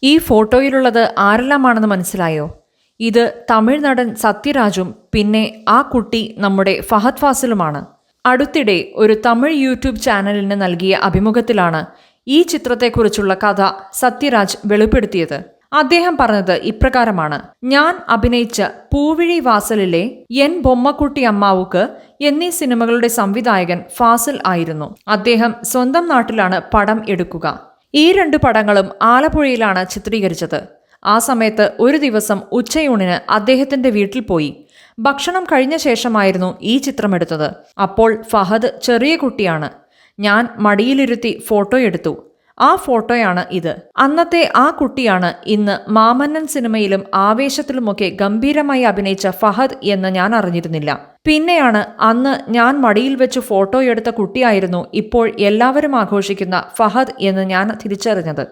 ഈ ഫോട്ടോയിലുള്ളത് ആരെല്ലാമാണെന്ന് മനസ്സിലായോ? ഇത് തമിഴ് നടൻ സത്യരാജും പിന്നെ ആ കുട്ടി നമ്മുടെ ഫഹദ് ഫാസിലുമാണ്. അടുത്തിടെ ഒരു തമിഴ് യൂട്യൂബ് ചാനലിന് നൽകിയ അഭിമുഖത്തിലാണ് ഈ ചിത്രത്തെക്കുറിച്ചുള്ള കഥ സത്യരാജ് വെളിപ്പെടുത്തിയത്. അദ്ദേഹം പറഞ്ഞത് ഇപ്രകാരമാണ്: ഞാൻ അഭിനയിച്ച പൂവിഴി വാസലിലെ എൻ ബൊമ്മക്കുട്ടി അമ്മാവുക്ക് എന്നീ സിനിമകളുടെ സംവിധായകൻ ഫാസിൽ ആയിരുന്നു. അദ്ദേഹം സ്വന്തം നാട്ടിലാണ് പടം എടുക്കുക. ഈ 2 പടങ്ങളും ആലപ്പുഴയിലാണ് ചിത്രീകരിച്ചത്. ആ സമയത്ത് ഒരു ദിവസം ഉച്ചയൂണിന് അദ്ദേഹത്തിന്റെ വീട്ടിൽ പോയി. ഭക്ഷണം കഴിഞ്ഞ ശേഷമായിരുന്നു ഈ ചിത്രമെടുത്തത്. അപ്പോൾ ഫഹദ് ചെറിയ കുട്ടിയാണ്. ഞാൻ മടിയിലിരുത്തി ഫോട്ടോ എടുത്തു. ആ ഫോട്ടോയാണ് ഇത്. അന്നത്തെ ആ കുട്ടിയാണ് ഇന്ന് മാമന്നൻ സിനിമയിലും ആവേശത്തിലുമൊക്കെ ഗംഭീരമായി അഭിനയിച്ച ഫഹദ് എന്ന് ഞാൻ അറിഞ്ഞിരുന്നില്ല. പിന്നെയാണ് അന്ന് ഞാൻ മടിയിൽ വെച്ച് ഫോട്ടോ എടുത്ത കുട്ടിയായിരുന്നു ഇപ്പോൾ എല്ലാവരും ആഘോഷിക്കുന്ന ഫഹദ് എന്ന് ഞാൻ തിരിച്ചറിഞ്ഞത്.